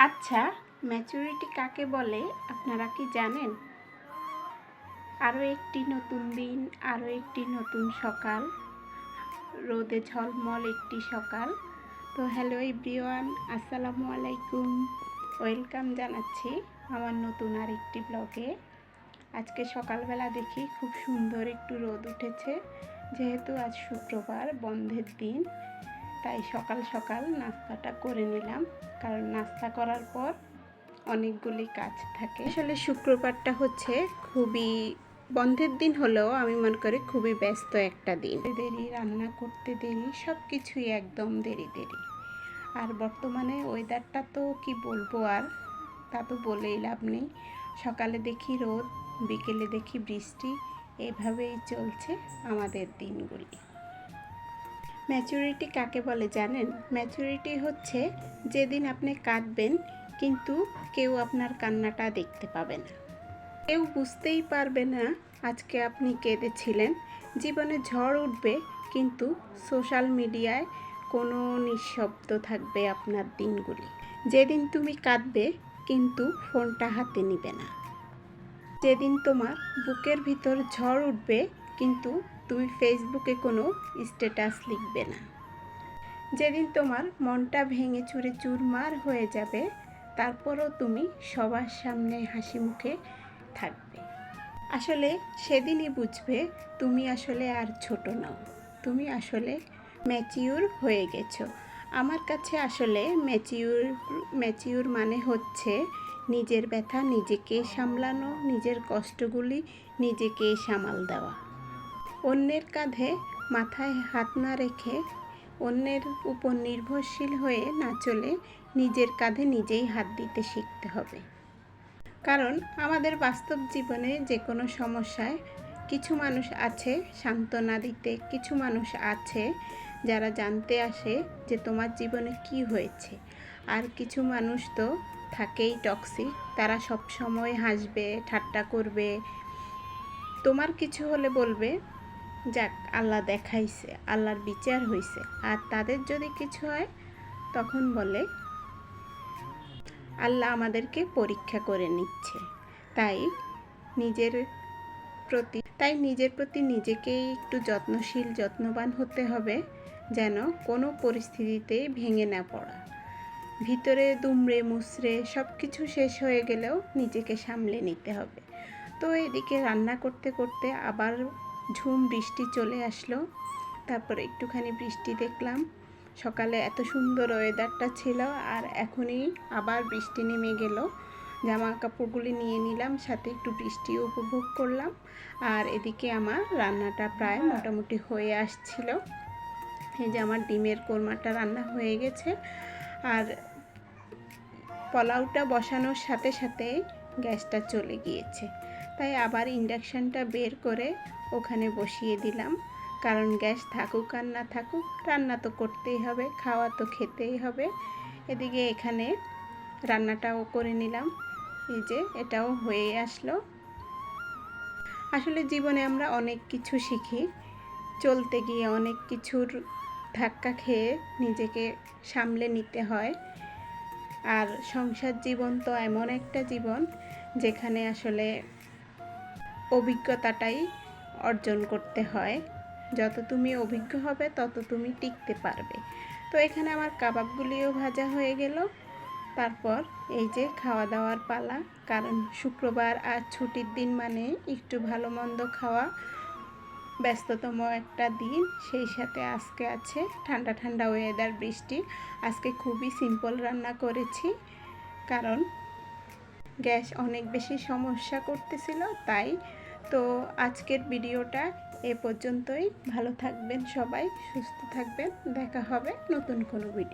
আচ্ছা, ম্যাচুরিটি কাকে বলে আপনারা কি জানেন? আরও একটি নতুন দিন, আরও একটি নতুন সকাল, রোদে ঝলমল একটি সকাল। তো হ্যালো এভরিওয়ান, আসসালামু আলাইকুম। ওয়েলকাম জানাচ্ছি আমার নতুন আরেকটি ব্লগে। আজকে সকালবেলা দেখি খুব সুন্দর একটু রোদ উঠেছে। যেহেতু আজ শুক্রবার, বন্ধের দিন, তাই সকাল সকাল নাস্তাটা করে নিলাম, কারণ নাস্তা করার পর অনেকগুলি কাজ থাকে। আসলে শুক্রবারটা হচ্ছে খুবই বন্ধের দিন হলেও আমি মনে করি খুবই ব্যস্ত একটা দিন। দেরি, রান্না করতে দেরি, সব কিছুই একদম দেরি। আর বর্তমানে ওয়েদারটা তো কি বলবো, আর তা তো বলেই লাভ নেই। সকালে দেখি রোদ, বিকেলে দেখি বৃষ্টি, এভাবেই চলছে আমাদের দিনগুলি। ম্যাচুরিটি কাকে বলে জানেন? ম্যাচুরিটি হচ্ছে যেদিন আপনি কাঁদবেন কিন্তু কেউ আপনার কান্নাটা দেখতে পাবে না, কেউ বুঝতেই পারবে না আজকে আপনি কেঁদেছিলেন। জীবনে ঝড় উঠবে কিন্তু সোশ্যাল মিডিয়ায় কোনো নিঃশব্দ থাকবে আপনার দিনগুলি। যেদিন তুমি কাঁদবে কিন্তু ফোনটা হাতে নিবে না। যেদিন তোমার বুকের ভিতর ঝড় উঠবে কিন্তু তুমি ফেসবুকে কোনো স্ট্যাটাস লিখবে না। যেদিন তোমার মনটা ভেঙে চুরে চুরমার হয়ে যাবে, তারপরও তুমি সবার সামনে হাসি মুখে থাকবে। আসলে সেদিনই বুঝবে তুমি আসলে আর ছোট নও, তুমি আসলে ম্যাচিউর হয়ে গেছো। আমার কাছে আসলে ম্যাচিউর মানে হচ্ছে নিজের ব্যথা নিজেকে সামলানো, নিজের কষ্টগুলি নিজেকে সামাল দেওয়া, অন্যের কাঁধে মাথায় হাত না রেখে, অন্যের উপর নির্ভরশীল হয়ে না চলে নিজের কাঁধে নিজেই হাত দিতে শিখতে হবে। কারণ আমাদের বাস্তব জীবনে যে কোনো সমস্যায় কিছু মানুষ আছে সান্ত্বনা দিতে, কিছু মানুষ আছে যারা জানতে আসে যে তোমার জীবনে কি হয়েছে, আর কিছু মানুষ তো থাকেই টক্সিক, তারা সব সময় হাসবে, ঠাট্টা করবে, তোমার কিছু হলে বলবে যাক আল্লাহ দেখাইছে, আল্লাহর বিচার হয়েছে। আর তাদের যদি কিছু হয় তখন বলে আল্লাহ আমাদেরকে পরীক্ষা করে নিচ্ছে। তাই নিজের প্রতি নিজেকেই একটু যত্নশীল, যত্নবান হতে হবে, যেন কোনো পরিস্থিতিতে ভেঙে না পড়া। ভিতরে দুমড়ে মুচড়ে সব কিছু শেষ হয়ে গেলেও নিজেকে সামলে নিতে হবে। তো এদিকে রান্না করতে করতে আবার ঝুম বৃষ্টি চলে আসলো। তারপরে একটুখানি বৃষ্টি দেখলাম। সকালে এত সুন্দর ওয়েদারটা ছিল, আর এখনই আবার বৃষ্টি নেমে গেল। জামা কাপড়গুলি নিয়ে নিলাম, সাথে একটু বৃষ্টিও উপভোগ করলাম। আর এদিকে আমার রান্নাটা প্রায় মোটামুটি হয়ে আসছিল। এই যে আমার ডিমের কোরমাটা রান্না হয়ে গেছে, আর পোলাওটা বসানোর সাথে সাথে গ্যাসটা চলে গিয়েছে, তাই আবার ইন্ডাকশানটা বের করে ওখানে বসিয়ে দিলাম। কারণ গ্যাস থাকুক আর না থাকুক, রান্না তো করতেই হবে, খাওয়া তো খেতেই হবে। এদিকে এখানে রান্নাটাও করে নিলাম, এই যে এটাও হয়ে আসলো। আসলে জীবনে আমরা অনেক কিছু শিখি, চলতে গিয়ে অনেক কিছুর ধাক্কা খেয়ে নিজেকে সামলে নিতে হয়। আর সংসার জীবন তো এমন একটা জীবন যেখানে আসলে অভিজ্ঞতাটাই অর্জন করতে হয়। যত তুমি অভিজ্ঞ হবে তত তুমি টিকতে পারবে। তো এখানে আমার কাবাবগুলিও ভাজা হয়ে গেল। তারপর এই যে খাওয়া দাওয়ার পালা, কারণ শুক্রবার আর ছুটির দিন মানে একটু ভালো মন্দ খাওয়া, ব্যস্ততম একটা দিন। সেই সাথে আজকে আছে ঠান্ডা ঠান্ডা ওয়েদার, বৃষ্টি। আজকে খুবই সিম্পল রান্না করেছি, কারণ গ্যাস অনেক বেশি সমস্যা করতেছিল। তাই তো আজকের ভিডিওটা এ পর্যন্তই। ভালো থাকবেন সবাই, সুস্থ থাকবেন, দেখা হবে নতুন কোনো ভিডিও।